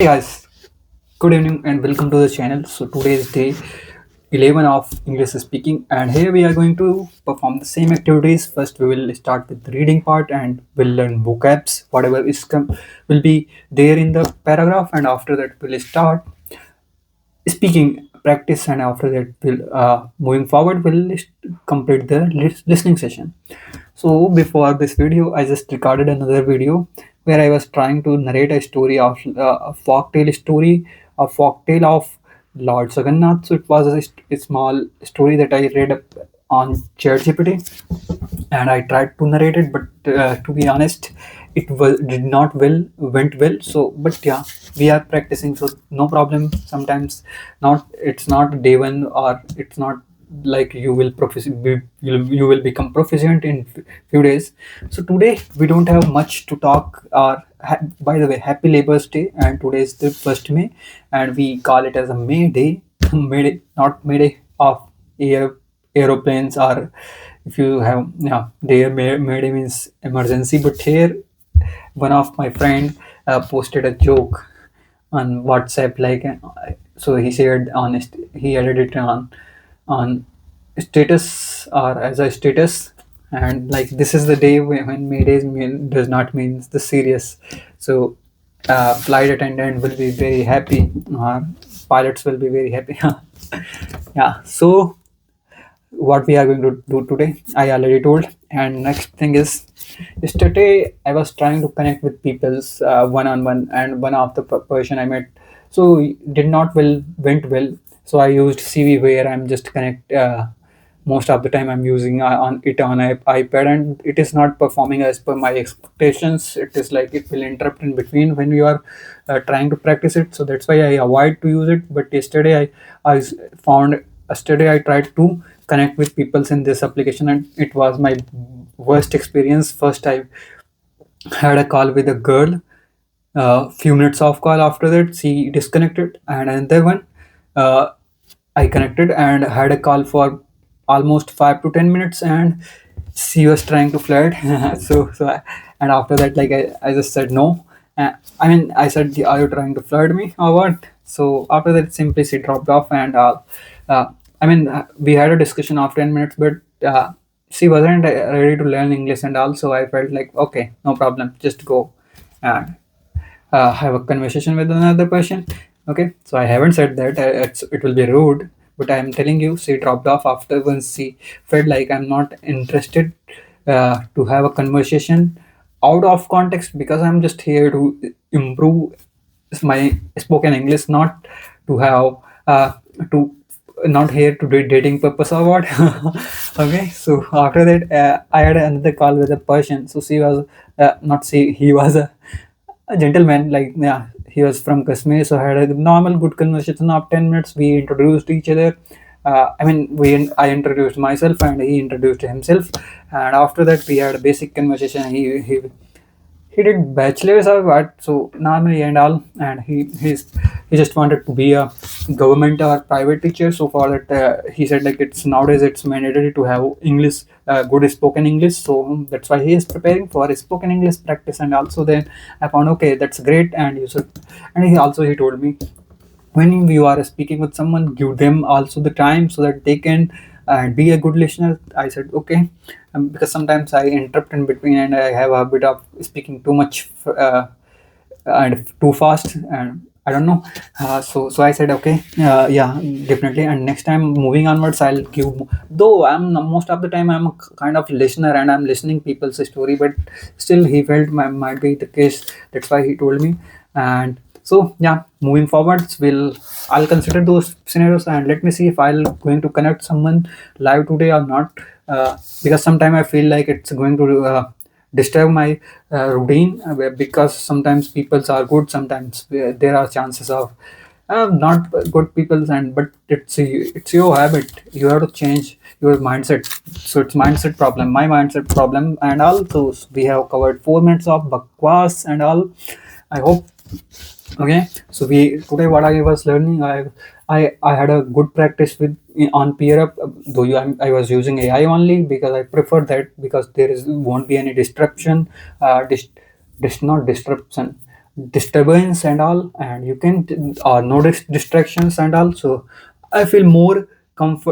Hey guys, good evening and welcome to the channel. So today is day 11 of English speaking, and here we are going to perform the same activities. First we will start with the reading part and we'll learn vocabs, whatever will be there in the paragraph, and after that we'll start speaking practice, and after that we'll moving forward we'll complete the listening session. So before this video, I just recorded another video where I was trying to narrate a story of a folktale story, a folktale of Lord Jagannath. So it was a small story that I read up on ChatGPT, and I tried to narrate it, but to be honest, it did not went well. So, but yeah, we are practicing, so no problem. Sometimes not it's not day one, or it's not like you will become proficient in few days. So today we don't have much to talk. By the way, happy Labour's Day, and today is the 1st May, and we call it as a May Day. May Day, not May Day of air aeroplanes, or if you have, yeah, there May Day means emergency. But here one of my friend posted a joke on WhatsApp, like so he shared on he added it on status, or as a status, and like this is the day when Mayday does not mean the serious. So flight attendant will be very happy, or pilots will be very happy. Yeah, so what we are going to do today, I already told. And next thing is, yesterday I was trying to connect with people's one on one, and one of the person I met, so did not went well. So I used CV, where I'm just connect. Most of the time I'm using on it on iPad, and it is not performing as per my expectations. It is like it will interrupt in between when you are trying to practice it. So that's why I avoid to use it. But I found yesterday I tried to connect with people in this application, and it was my worst experience. First I had a call with a girl, few minutes off call. After that she disconnected, and another one, uh, I connected and had a call for almost 5 to 10 minutes, and she was trying to flirt. And after that, like I just said no. I mean, I said, "Are you trying to flirt me or what?" So after that, simply she dropped off, and uh, I mean, we had a discussion of 10 minutes, but she wasn't ready to learn English, and also I felt like, okay, no problem, just go and have a conversation with another person. Okay, so I haven't said that it will be rude, but I am telling you, she dropped off after once she felt like I'm not interested to have a conversation out of context, because I'm just here to improve my spoken English, not to have to not here to do dating purpose or what. Okay, so after that, I had another call with a person. So she was not she he was a gentleman, like, yeah, he was from Kashmir. So I had a normal good conversation of 10 minutes. We introduced each other. I mean, I introduced myself and he introduced himself, and after that we had a basic conversation. He did bachelor's or what, so normally and all, and he just wanted to be a government or private teacher. So for that, he said like it's nowadays it's mandatory to have English, good spoken English. So that's why he is preparing for spoken English practice. And also then I found, okay, that's great, and you should. And he told me, when you are speaking with someone, give them also the time so that they can be a good listener. I said okay, because sometimes I interrupt in between, and I have a bit of speaking too much and too fast, and I don't know. So I said okay, yeah, definitely. And next time moving onwards, I'll give. Though most of the time I'm a kind of listener and I'm listening people's story, but still he felt might be the case. That's why he told me. And so yeah, moving forwards, I'll consider those scenarios, and let me see if I'll going to connect someone live today or not. Because sometimes I feel like it's going to disturb my routine, because sometimes peoples are good, sometimes there are chances of not good peoples, and but it's your habit. You have to change your mindset. So it's mindset problem, my mindset problem, and all those. We have covered 4 minutes of bakwas and all, I hope. Okay, so we today what I was learning, I had a good practice with on peer up, though I was using AI only, because I prefer that, because there is won't be any disruption, not disruption, disturbance and all, and you can no distractions and all. So I feel more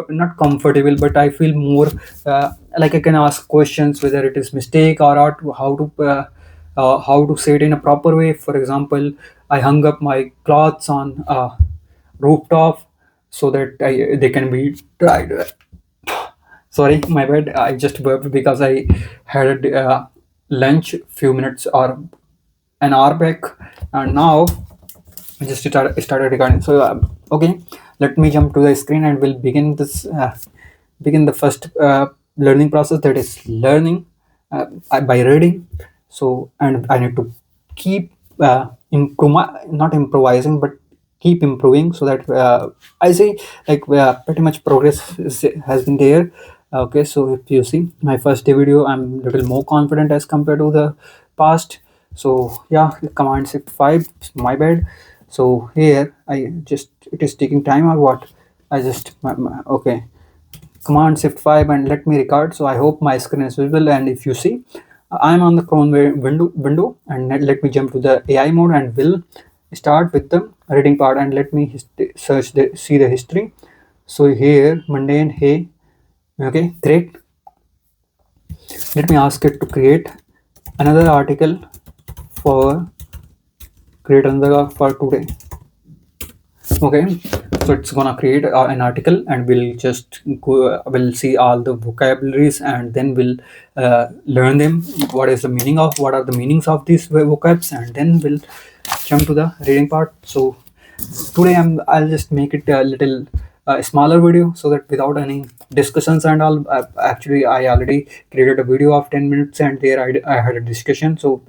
not comfortable, but I feel more like I can ask questions whether it is mistake or not, how to say it in a proper way. For example, I hung up my clothes on rooftop so that they can be dried. Sorry, my bad. I just burped because I had a lunch few minutes or an hour back, and now I just started recording. So okay, let me jump to the screen and we'll begin the first learning process, that is learning by reading. So, and I need to keep not improvising, but keep improving, so that I see like pretty much progress has been there. Okay, so if you see my first day video, I'm little more confident as compared to the past. So yeah, command shift 5, my bad. So here I just, it is taking time or what? I just okay, command shift 5 and let me record. So I hope my screen is visible, and if you see I'm on the Chrome window, and let me jump to the AI mode and will start with the reading part, and let me search the see the history. So here mundane, hey, okay, great. Let me ask it to create another article for create another for today. Okay, so it's gonna create an article, and we'll just go, we'll see all the vocabularies, and then we'll learn them, what is the meaning of, what are the meanings of these vocabs, and then we'll jump to the reading part. So today I'll just make it a little smaller video, so that without any discussions and all. Actually, I already created a video of 10 minutes, and there I had a discussion. So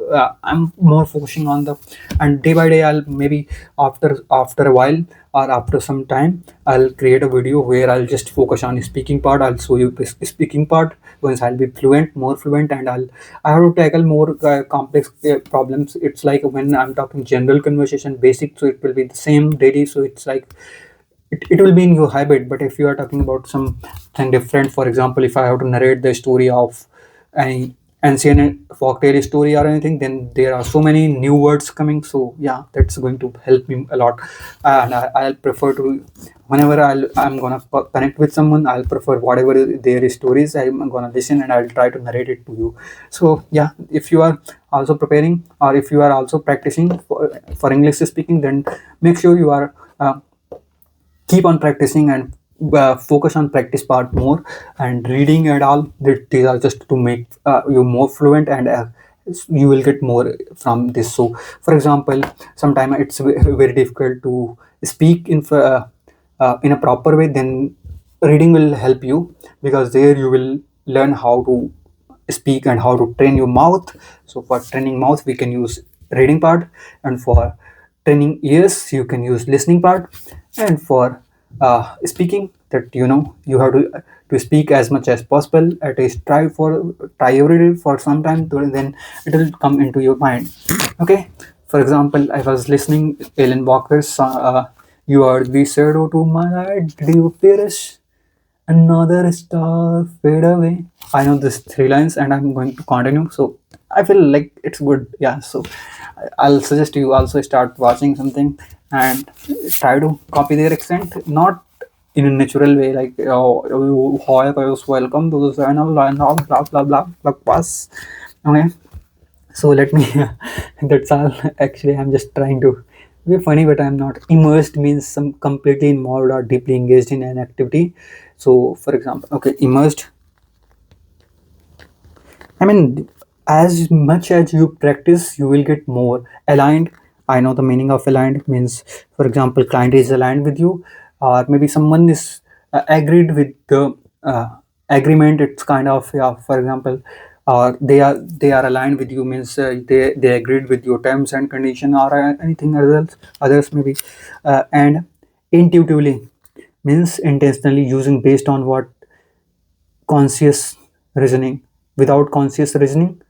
I'm more focusing on the, and day by day I'll maybe after a while or after some time I'll create a video where I'll just focus on the speaking part. I'll show you the speaking part once I'll be more fluent, and I have to tackle more complex problems. It's like when I'm talking general conversation basic, so it will be the same daily. So it's like it will be in your habit. But if you are talking about something different, for example, if I have to narrate the story of any ancient folktale story or anything, then there are so many new words coming. So yeah, that's going to help me a lot. And I'll prefer to, whenever I'm gonna connect with someone, I'll prefer whatever their stories, I'm gonna listen and I'll try to narrate it to you. So yeah, if you are also preparing, or if you are also practicing for English speaking, then make sure you are keep on practicing, and focus on practice part more, and reading and all. These are just to make you more fluent, and you will get more from this. So for example, sometimes it's very difficult to speak in a proper way, then reading will help you, because there you will learn how to speak and how to train your mouth. So for training mouth we can use reading part, and for training ears you can use listening part, and for speaking, that you have to speak as much as possible. At least try every day for some time, then it will come into your mind. Okay, for example, I was listening Ellen Walker's you are the shadow to my light, did you perish, another star fade away. I know this three lines, and I'm going to continue. So I feel like it's good. Yeah. So I'll suggest you also start watching something and try to copy their accent, not in a natural way, like oh, hi guys, welcome to the channel and all blah blah blah blah pass. Okay. So let me. That's all. Actually, I'm just trying to be funny, but I'm not. Immersed means some completely involved or deeply engaged in an activity. So, for example, okay, immersed. I mean, as much as you practice, you will get more aligned. I know the meaning of aligned means, for example, client is aligned with you, or maybe someone is agreed with the agreement. It's kind of, yeah. For example, or they are aligned with you means they agreed with your terms and condition, or anything others maybe, and intuitively means intentionally using based on what conscious reasoning, without conscious reasoning,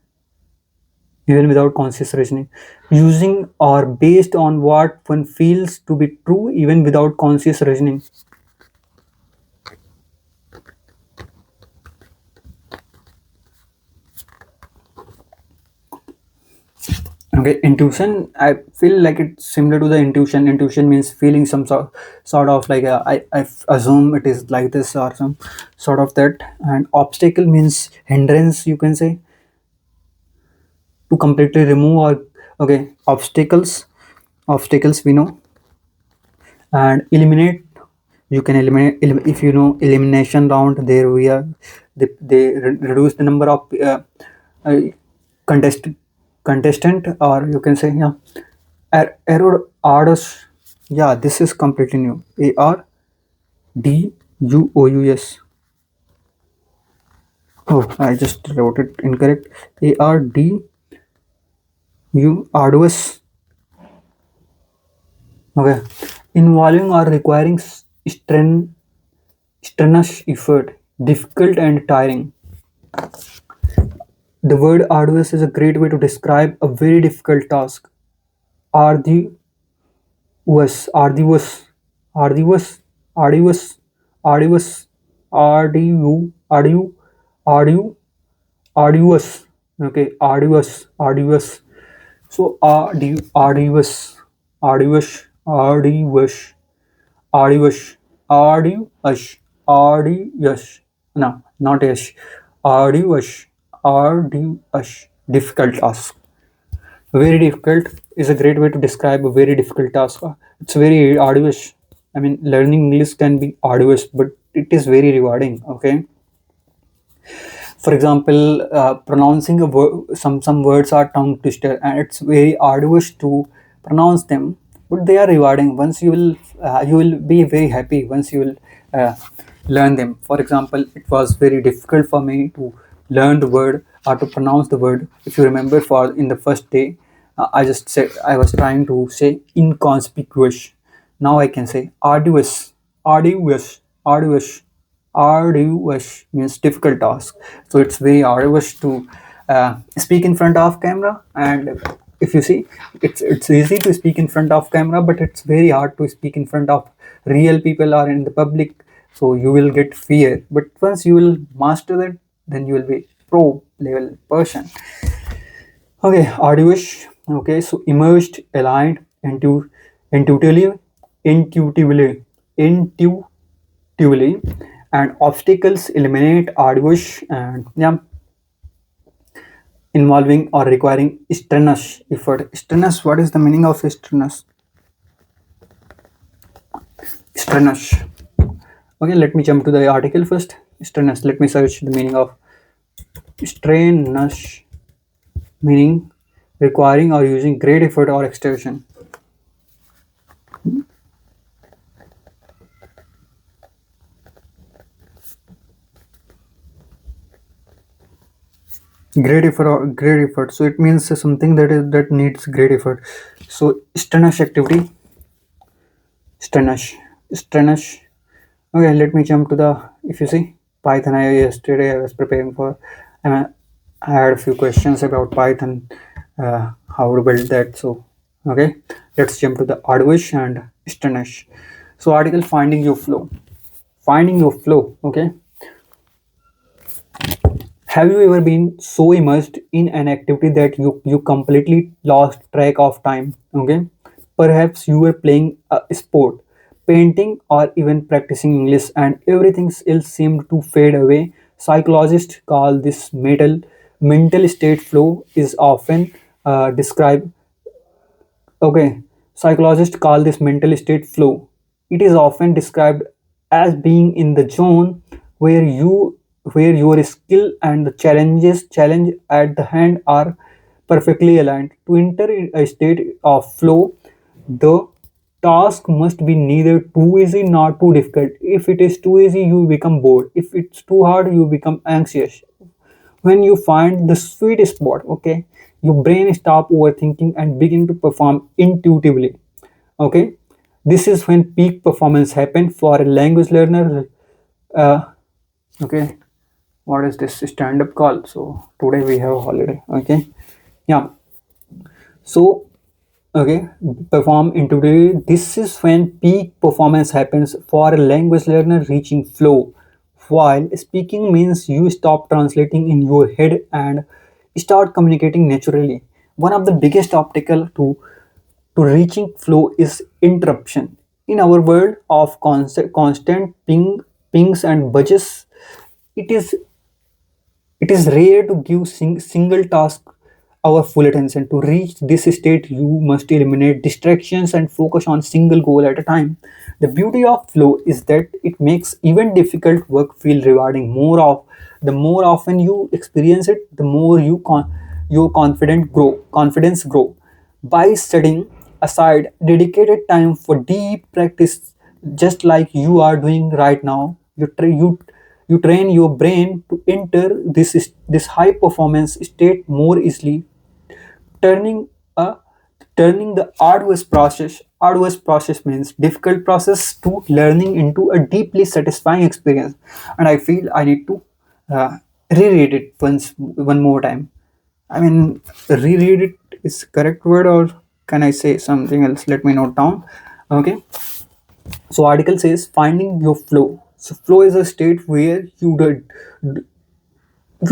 even without conscious reasoning, using or based on what one feels to be true even without conscious reasoning. Okay, Okay, intuition. I feel like it's similar to the intuition. Intuition means feeling some sort of like I assume it is like this or some sort of that. And obstacle means hindrance. You can say to completely remove or okay obstacles. Obstacles we know, and eliminate. You can eliminate if you know elimination round. There we are. They reduce the number of uh, contest contestant, or you can say yeah. Error orders. Yeah, this is completely new. ARDUOUS. Oh, I just wrote it incorrect. ARDU arduous. Okay, involving or requiring strenuous effort, difficult and tiring. The word arduous is a great way to describe a very difficult task. Arduous, arduous, arduous, arduous, arduous, ardu, arduous. Okay, arduous. So arduous, arduous. No, not yes. Arduous. Difficult task. Very difficult is a great way to describe a very difficult task. It's very arduous. I mean, learning English can be arduous, but it is very rewarding. Okay. For example, pronouncing a word, some words are tongue twister, and it's very arduous to pronounce them. But they are rewarding. Once you will be very happy once you will uh, learn them. For example, it was very difficult for me to learn the word or to pronounce the word. If you remember, for in the first day, I just said I was trying to say inconspicuous. Now I can say arduous, arduous. Arduous means difficult task. So it's very arduous to speak in front of camera. And if you see, it's easy to speak in front of camera, but it's very hard to speak in front of real people or in the public. So you will get fear. But once you will master that, then you will be pro level person. Okay, arduous. Okay, so immersed, aligned, intuitively, intuitively, intuitively, and obstacles eliminate arduous and yeah, involving or requiring strenuous effort. Strenuous. What is the meaning of strenuous? Strenuous. Okay, let me jump to the article first. Strenuous. Let me search the meaning of strenuous. Meaning requiring or using great effort or exertion. Great effort. So it means something that needs great effort. So strenuous activity, strenuous. Okay, let me jump to the. If you see Python, yesterday I was preparing for. Uh, I had a few questions about Python, how to build that. So okay, let's jump to the arduous and strenuous. So article finding your flow. Finding your flow. Okay. Have you ever been so immersed in an activity that you completely lost track of time? Okay. Perhaps you were playing a sport, painting, or even practicing English, and everything else seemed to fade away. Psychologists call this mental state flow is often described. Okay, psychologists call this mental state flow. It is often described as being in the zone where you where your skill and the challenge at the hand are perfectly aligned. To enter a state of flow, the task must be neither too easy nor too difficult. If it is too easy, you become bored. If it's too hard, you become anxious. When you find the sweet spot, okay, your brain stop overthinking and begin to perform intuitively. Okay, this is when peak performance happen for a language learner. uh, okay, what is this stand up call? So today we have a holiday. Okay, yeah. So okay, perform intuitively. This is when peak performance happens for a language learner reaching flow. While speaking means you stop translating in your head and start communicating naturally. one of the biggest obstacle to reaching flow is interruption. In our world of constant pings and budges, it is it is rare to give single task our full attention. To reach this state, you must eliminate distractions and focus on single goal at a time. The beauty of flow is that it makes even difficult work feel rewarding. The more often you experience it, the more your confidence grow. By setting aside dedicated time for deep practice, just like you are doing right now, you train your brain to enter this high performance state more easily, turning a turning the arduous process means difficult process to learning into a deeply satisfying experience. And I feel I need to uh, reread it one more time. I mean, reread it is correct word, or can I say something else? Let me note down. Okay. So article says finding your flow. So flow is a state where you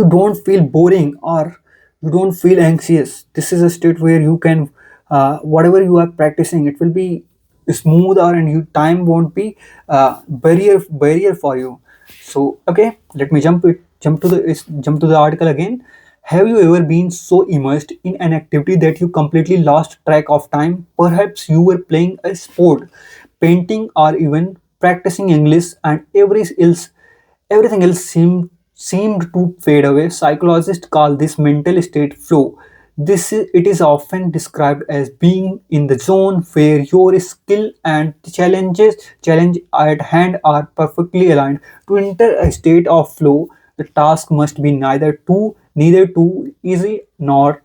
don't feel boring or you don't feel anxious. This is a state where you can whatever you are practicing, it will be smoother and you time won't be barrier for you. So okay, let me jump to the article again. Have you ever been so immersed in an activity that you completely lost track of time? Perhaps you were playing a sport, painting, or even practicing English, and everything else seemed to fade away. Psychologists call this mental state flow. It is often described as being in the zone where your skill and the challenge at hand are perfectly aligned. To enter a state of flow, the task must be neither too easy nor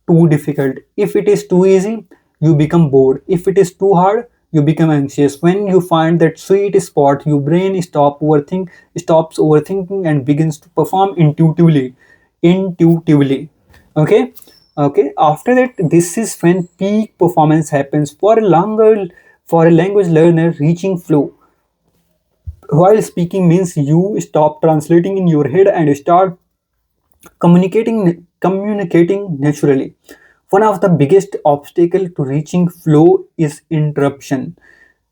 too difficult. If it is too easy, you become bored. If it is too hard, you become anxious. When you find that sweet spot, your brain stops overthinking and begins to perform intuitively. Okay, okay. After that, this is when peak performance happens for a language learner. Reaching flow while speaking means you stop translating in your head and start communicating naturally. One of the biggest obstacle to reaching flow is interruption.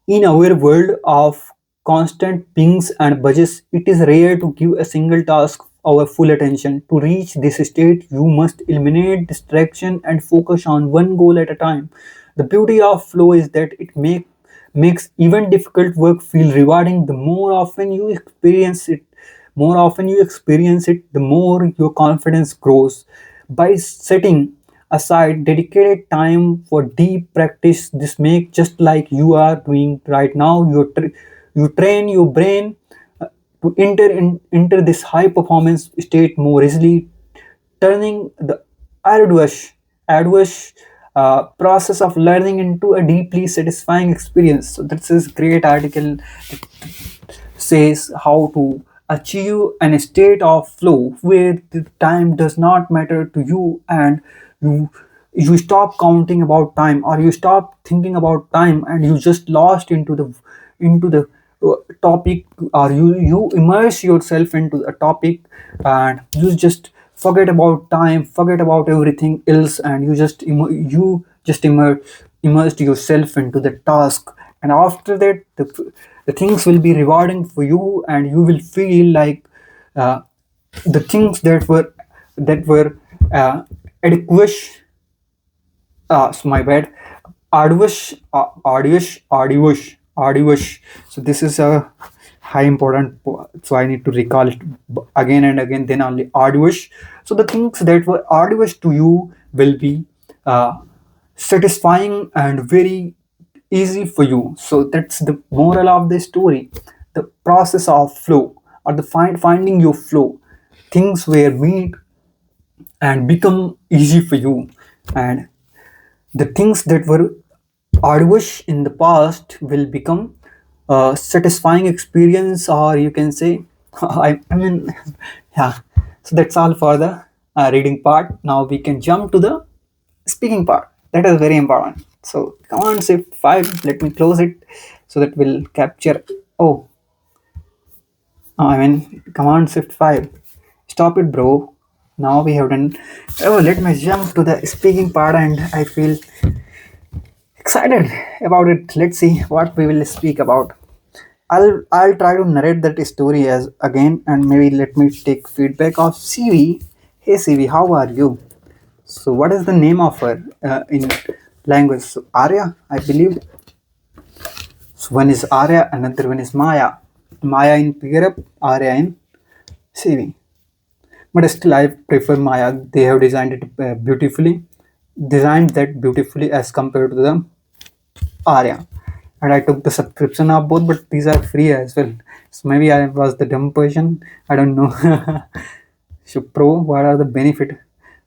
In our world of constant pings and budgets, it is rare to give a single task our full attention. To reach this state, you must eliminate distraction and focus on one goal at a time. The beauty of flow is that makes even difficult work feel rewarding. The more often you experience it, the more your confidence grows. By setting aside dedicated time for deep practice, this make just like you are doing right now, you train your brain to enter this high performance state more easily, turning the arduous process of learning into a deeply satisfying experience. So this is great article says how to achieve an state of flow where the time does not matter to you, and you you stop counting about time, or you stop thinking about time, and you just lost into the topic, or you immerse yourself into a topic, and you just forget about time, forget about everything else, and you just immersed yourself into the task. And after that, the things will be rewarding for you, and you will feel like uh, the things that were uh, adequate. So my bad. Arduous. So this is a high important. So I need to recall it again and again. Then only arduous. So the things that were arduous to you will be uh, satisfying and very easy for you. So that's the moral of the story. The process of flow, or the finding your flow. Things were meet and become easy for you, and the things that were arduous in the past will become a satisfying experience, or you can say I mean yeah. So that's all for the reading part. Now we can jump to the speaking part. That is very important. So command shift 5, let me close it so that will capture. Oh, I mean command shift 5, stop it bro. now we have done. Oh, let me jump to the speaking part, and I feel excited about it. Let's see what we will speak about. I'll try to narrate that story as again, and maybe let me take feedback of CV. Hey CV, how are you? So what is the name of her in language? So Arya, I believe. So one is Arya, another one is Maya. Maya in Europe, Arya in CV. But still, I prefer Maya. They have designed it beautifully, designed that beautifully as compared to the Arya. And I took the subscription of both, but these are free as well. So maybe I was the dumb person. I don't know. So pro, what are the benefit?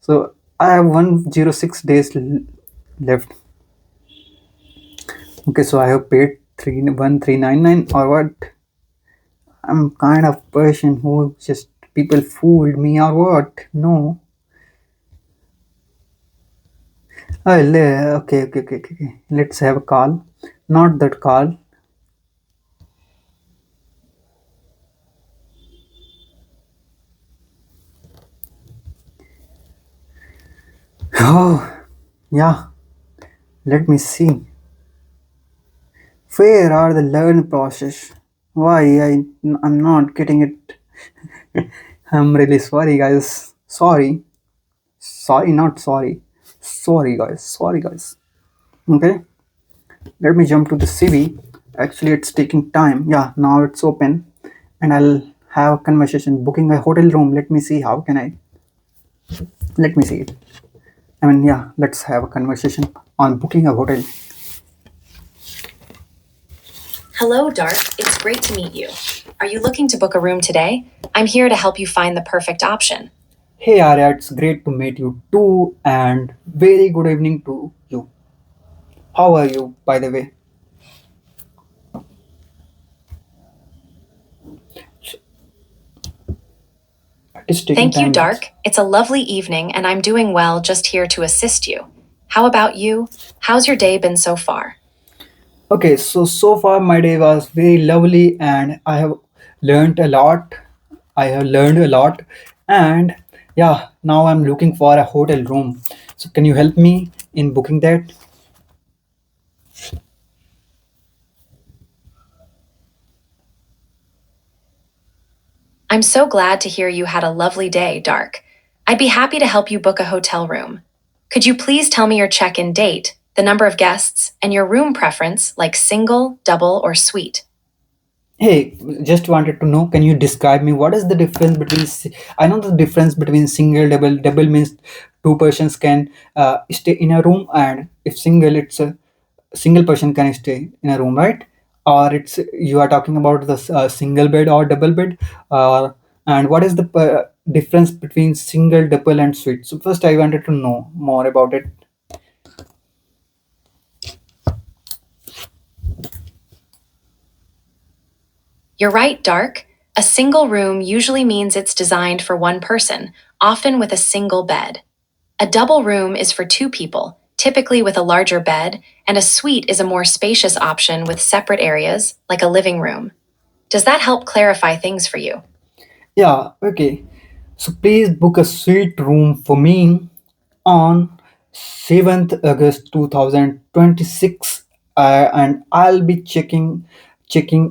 So I have 106 days left. Okay, so I have paid 31399 or what? I'm kind of person who just people fooled me or what? No. Okay. Let's have a call. Not that call. Oh, yeah. Let me see. Where are the learn process? Why I'm not getting it. I'm really sorry, guys. Sorry, not sorry. Sorry, guys. Okay. Let me jump to the CV. Actually, it's taking time. Yeah, now it's open, and I'll have a conversation. Booking a hotel room. Let me see. How can I? Let me see it. I mean, yeah. Let's have a conversation on booking a hotel. Hello, Dark. It's great to meet you. Are you looking to book a room today? I'm here to help you find the perfect option. Hey Arya, it's great to meet you too, and very good evening to you. How are you, by the way? It is taking Thank you, time. Dark. It's a lovely evening, and I'm doing well, just here to assist you. How about you? How's your day been so far? Okay, so far my day was very lovely, and I have learned a lot. I have learned a lot, and yeah, now I'm looking for a hotel room. So can you help me in booking that? I'm so glad to hear you had a lovely day, Dark. I'd be happy to help you book a hotel room. Could you please tell me your check in date, the number of guests, and your room preference, like single, double, or suite? Hey, just wanted to know, can you describe me what is the difference between, I know the difference between single, double. Double means two persons can stay in a room, and if single, it's a single person can stay in a room, right? Or it's you are talking about the single bed or double bed, and what is the difference between single, double, and suite? So first, I wanted to know more about it. You're right, Dark. A single room usually means it's designed for one person, often with a single bed. A double room is for two people, typically with a larger bed, and a suite is a more spacious option with separate areas, like a living room. Does that help clarify things for you? Yeah, okay. So please book a suite room for me on 7th August 2026, and I'll be checking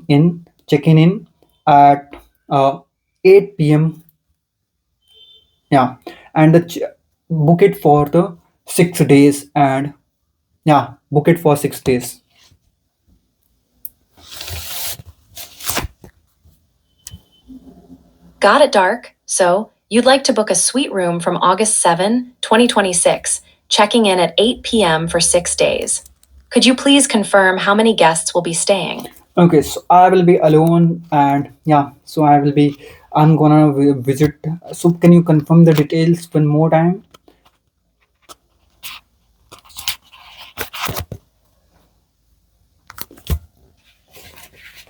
in at 8 p.m. Yeah, and book it for the 6 days, and yeah, book it for 6 days. Got it, Dark. So, you'd like to book a suite room from August 7, 2026, checking in at 8 p.m. for 6 days. Could you please confirm how many guests will be staying? Okay, so I will be alone, and yeah, so I'm gonna visit. So can you confirm the details one more time?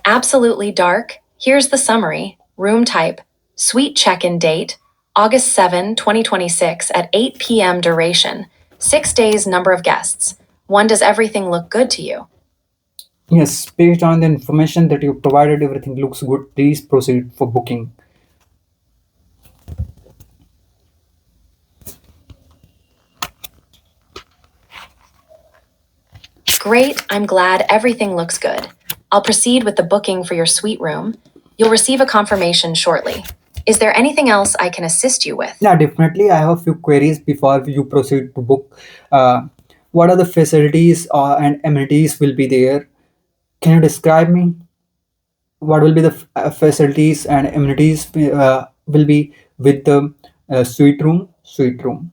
Absolutely Dark. Here's the summary. Room type. Suite check-in date. August 7, 2026 at 8 p.m. duration. 6 days number of guests. 1. Does everything look good to you? Yes, based on the information that you provided, everything looks good. Please proceed for booking. Great, I'm glad everything looks good. I'll proceed with the booking for your suite room. You'll receive a confirmation shortly. Is there anything else I can assist you with? Yeah, definitely. I have a few queries before you proceed to book. Uh, what are the facilities and amenities will be there? Can you describe me what will be the facilities and amenities will be with the suite room? Suite room.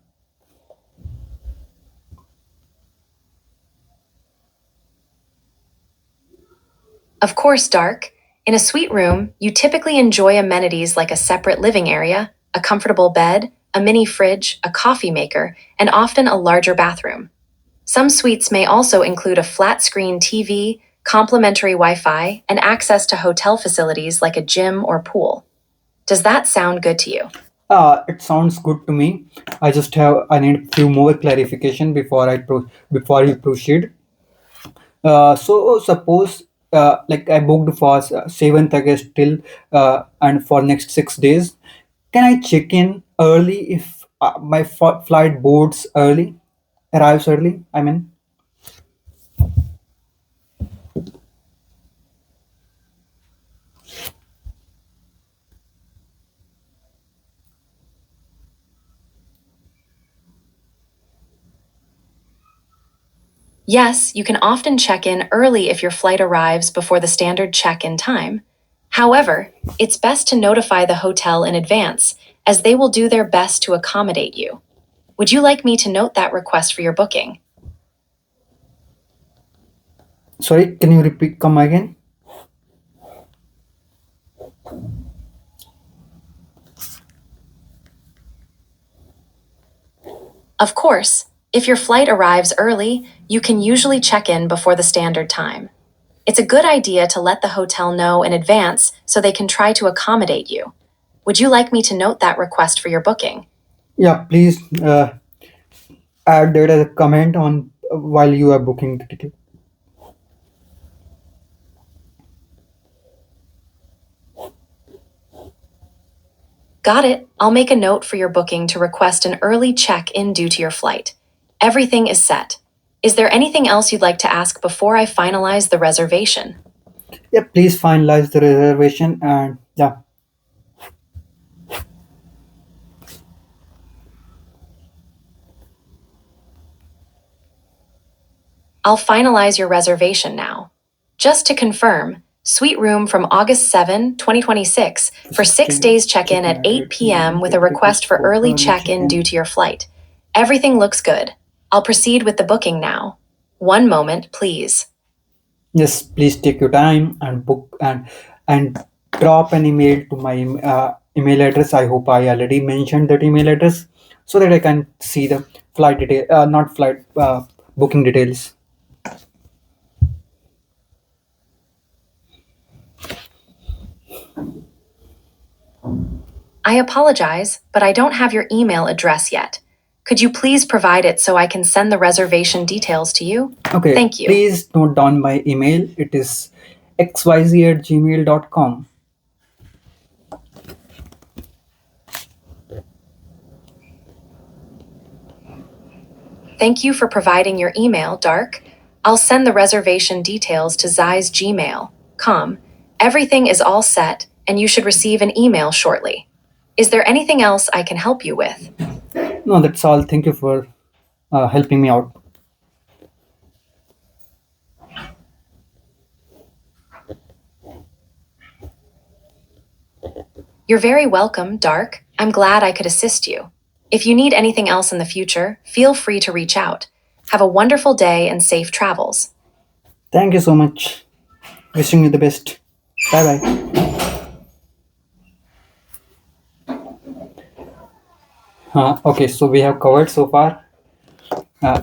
Of course, Dark. In a suite room, you typically enjoy amenities like a separate living area, a comfortable bed, a mini fridge, a coffee maker, and often a larger bathroom. Some suites may also include a flat screen TV, complimentary Wi Fi, and access to hotel facilities like a gym or pool. Does that sound good to you? It sounds good to me. I need few more clarification before before you proceed. So suppose like I booked for 7th August till and for next 6 days. Can I check in early if my flight boards early, arrives early? I mean, Yes, you can often check in early if your flight arrives before the standard check in time. However, it's best to notify the hotel in advance, as they will do their best to accommodate you. Would you like me to note that request for your booking? sorry, can you repeat? Come again? Of course, if your flight arrives early, you can usually check in before the standard time. It's a good idea to let the hotel know in advance so they can try to accommodate you. Would you like me to note that request for your booking? Yeah, please add that as a comment on while you are booking the ticket. Got it. I'll make a note for your booking to request an early check in due to your flight. Everything is set. Is there anything else you'd like to ask before I finalize the reservation? Yeah, please finalize the reservation and yeah. I'll finalize your reservation now. Just to confirm, suite room from August 7, 2026, for 6 days check in at 8 p.m. with a request for early check in due to your flight. Everything looks good. I'll proceed with the booking now. One moment, please. Yes, please take your time and book and drop an email to my email address. I hope I already mentioned that email address so that I can see the flight detail, not flight booking details. I apologize, but I don't have your email address yet. Could you please provide it so I can send the reservation details to you? Okay, Thank you. please note down my email. It is xyz@gmail.com. Thank you for providing your email, Dark. I'll send the reservation details to Zai's Gmail.com. Everything is all set, and you should receive an email shortly. Is there anything else I can help you with? No, that's all. Thank you for helping me out. You're very welcome, Dark. I'm glad I could assist you. If you need anything else in the future, feel free to reach out. Have a wonderful day and safe travels. Thank you so much. Wishing you the best. Bye bye. Okay, so we have covered so far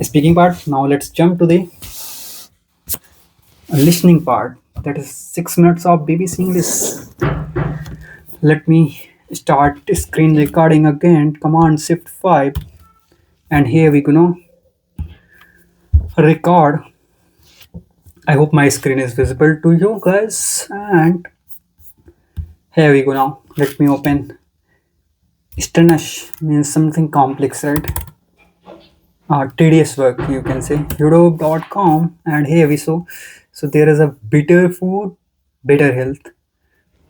speaking part. Now let's jump to the listening part. That is 6 minutes of BBC English. Let me start screen recording again. Command Shift 5, and here we go. Now record. I hope my screen is visible to you guys. And here we go. Now let me open. Stanish means something complex, right? tedious work, you can say. youtube.com, and here we saw. So there is a bitter food, bitter health.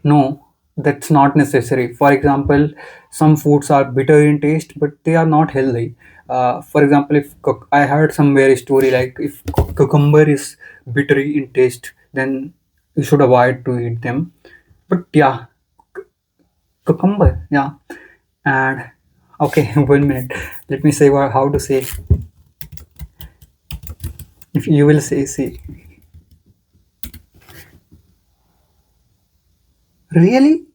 No, that's not necessary. For example, some foods are bitter in taste, but they are not healthy. For example, if I heard somewhere a story like if cucumber is bitter in taste, then you should avoid to eat them. But yeah, cucumber, yeah. And okay, 1 minute. Let me say how to say. If you will say, see, really?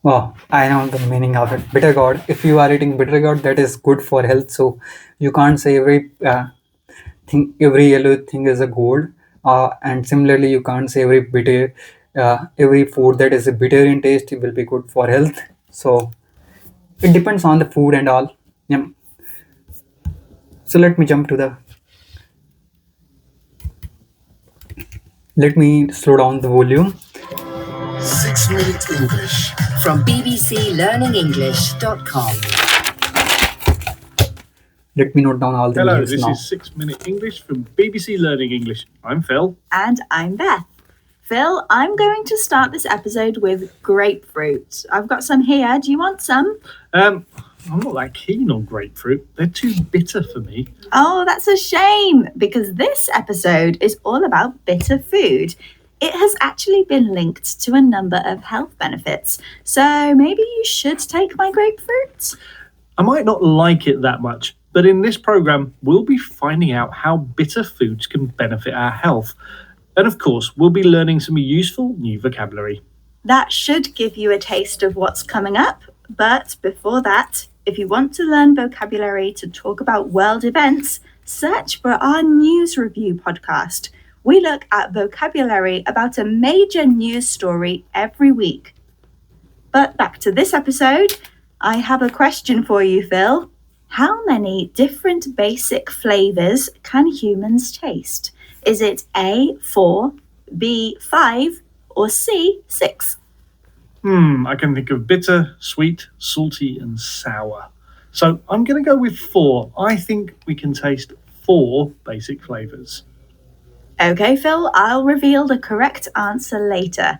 Oh, I know the meaning of it. Bitter gourd. If you are eating bitter gourd, that is good for health. So you can't say every yellow thing is a gold. And similarly, you can't say every food that is bitter in taste will be good for health. So it depends on the food and all. Yeah. So let me jump to the. Let me slow down the volume. 6 Minute English from bbclearningenglish.com. Let me note down all the Hello, names this now. is 6 Minute English from BBC Learning English. I'm Phil. And I'm Beth. Phil, I'm going to start this episode with grapefruit. I've got some here. Do you want some? I'm not that keen on grapefruit. They're too bitter for me. Oh, that's a shame, because this episode is all about bitter food. It has actually been linked to a number of health benefits. So maybe you should take my grapefruit? I might not like it that much, but in this programme, we'll be finding out how bitter foods can benefit our health. And of course, we'll be learning some useful new vocabulary. That should give you a taste of what's coming up. But before that, if you want to learn vocabulary to talk about world events, search for our news review podcast. We look at vocabulary about a major news story every week. But back to this episode, I have a question for you, Phil. How many different basic flavors can humans taste? Is it A, 4, B, 5, or C, 6? I can think of bitter, sweet, salty, and sour. So I'm going to go with 4. I think we can taste 4 basic flavours. Okay, Phil, I'll reveal the correct answer later.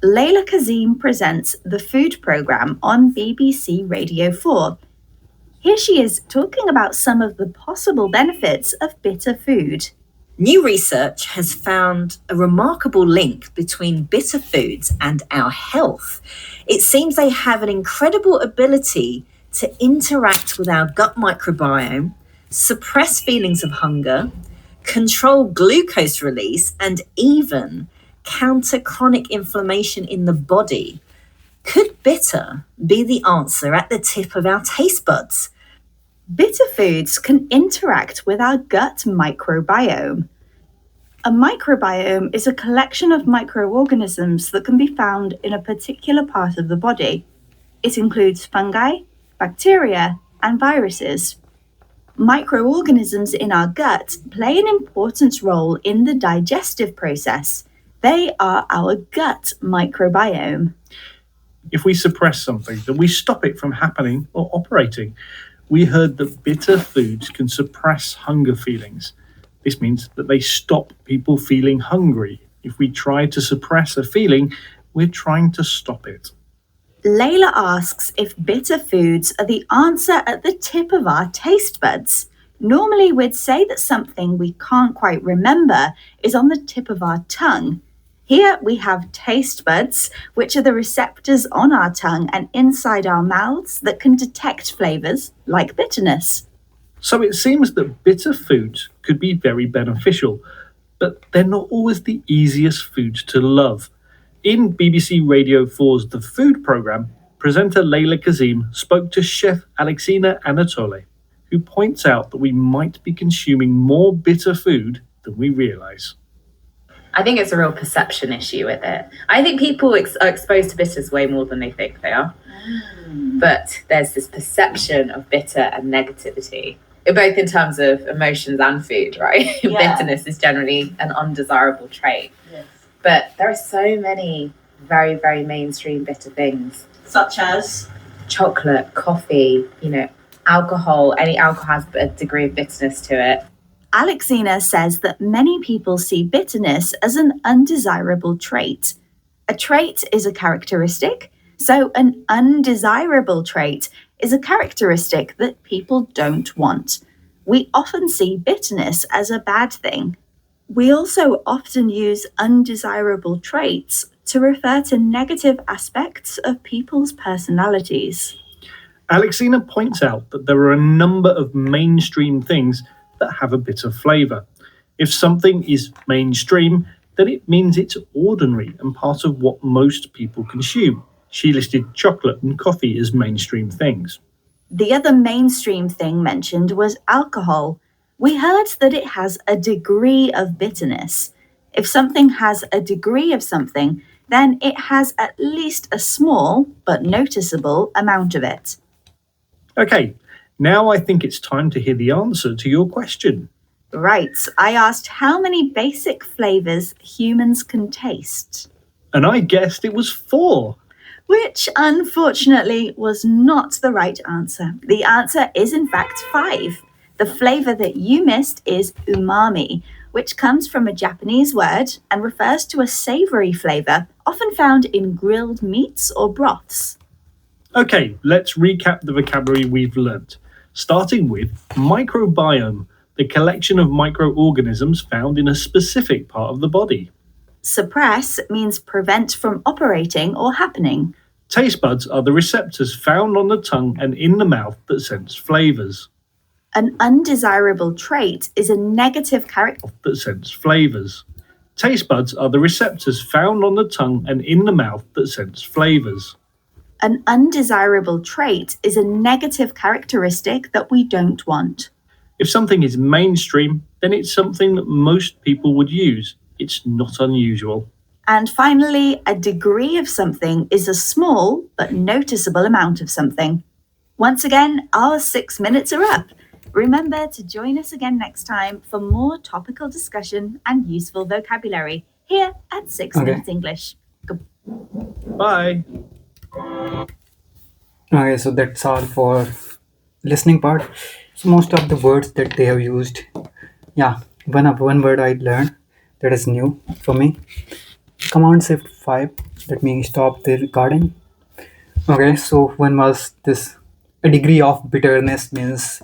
Layla Kazim presents the food programme on BBC Radio 4. Here she is talking about some of the possible benefits of bitter food. New research has found a remarkable link between bitter foods and our health. It seems they have an incredible ability to interact with our gut microbiome, suppress feelings of hunger, control glucose release, and even counter chronic inflammation in the body. Could bitter be the answer at the tip of our taste buds? Bitter foods can interact with our gut microbiome. A microbiome is a collection of microorganisms that can be found in a particular part of the body. It includes fungi, bacteria, and viruses. Microorganisms in our gut play an important role in the digestive process. They are our gut microbiome. If we suppress something, then we stop it from happening or operating. We heard that bitter foods can suppress hunger feelings. This means that they stop people feeling hungry. If we try to suppress a feeling, we're trying to stop it. Layla asks if bitter foods are the answer at the tip of our taste buds. Normally, we'd say that something we can't quite remember is on the tip of our tongue. Here we have taste buds, which are the receptors on our tongue and inside our mouths that can detect flavours like bitterness. So it seems that bitter foods could be very beneficial, but they're not always the easiest foods to love. In BBC Radio 4's The Food programme, presenter Layla Kazim spoke to chef Alexina Anatole, who points out that we might be consuming more bitter food than we realise. I think it's a real perception issue with it. I think people are exposed to bitters way more than they think they are. But there's this perception of bitter and negativity, both in terms of emotions and food, right? Yeah. Bitterness is generally an undesirable trait. Yes. But there are so many very, very mainstream bitter things. Such as? chocolate, coffee, alcohol. Any alcohol has a degree of bitterness to it. Alexina says that many people see bitterness as an undesirable trait. A trait is a characteristic, so an undesirable trait is a characteristic that people don't want. We often see bitterness as a bad thing. We also often use undesirable traits to refer to negative aspects of people's personalities. Alexina points out that there are a number of mainstream things that have a bitter flavour. If something is mainstream, then it means it's ordinary and part of what most people consume. She listed chocolate and coffee as mainstream things. The other mainstream thing mentioned was alcohol. We heard that it has a degree of bitterness. If something has a degree of something, then it has at least a small but noticeable amount of it. Okay, now I think it's time to hear the answer to your question. Right, I asked how many basic flavours humans can taste, And I guessed it was 4. which unfortunately was not the right answer. The answer is in fact 5. The flavour that you missed is umami, which comes from a Japanese word and refers to a savoury flavour often found in grilled meats or broths. Okay, let's recap the vocabulary we've learnt, starting with microbiome, the collection of microorganisms found in a specific part of the body. Suppress means prevent from operating or happening. Taste buds are the receptors found on the tongue and in the mouth that sense flavours. An undesirable trait is a negative character. That sense flavours. Taste buds are the receptors found on the tongue and in the mouth that sense flavours. An undesirable trait is a negative characteristic that we don't want. If something is mainstream, then it's something that most people would use. It's not unusual. And finally, a degree of something is a small but noticeable amount of something. Once again, our 6 minutes are up. Remember to join us again next time for more topical discussion and useful vocabulary here at 6 Okay. Minutes English. Bye. Okay, so that's all for listening part. So most of the words that they have used, yeah, one word I learned that is new for me. Command Shift 5, that means stop the recording. Okay, so one was this: a degree of bitterness means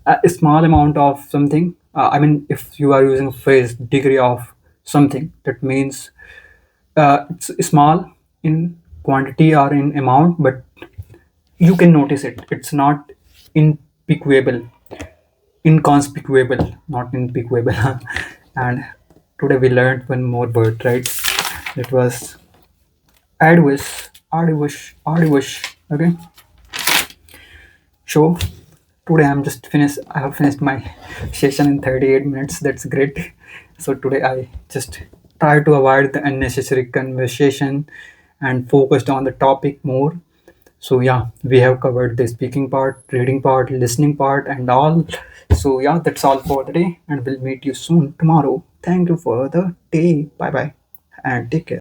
a small amount of something. If you are using a phrase degree of something, that means it's small in quantity or in amount, but you can notice it. It's not inconspicuable, not inconspicuable. And today we learned one more word, right? It was arduous. Okay. So today I have finished my session in 38 minutes. That's great. So today I just try to avoid the unnecessary conversation and focused on the topic more. So yeah, we have covered the speaking part, reading part, listening part, and all. So yeah, that's all for the day, and we'll meet you soon tomorrow. Thank you for the day. Bye bye, and take care.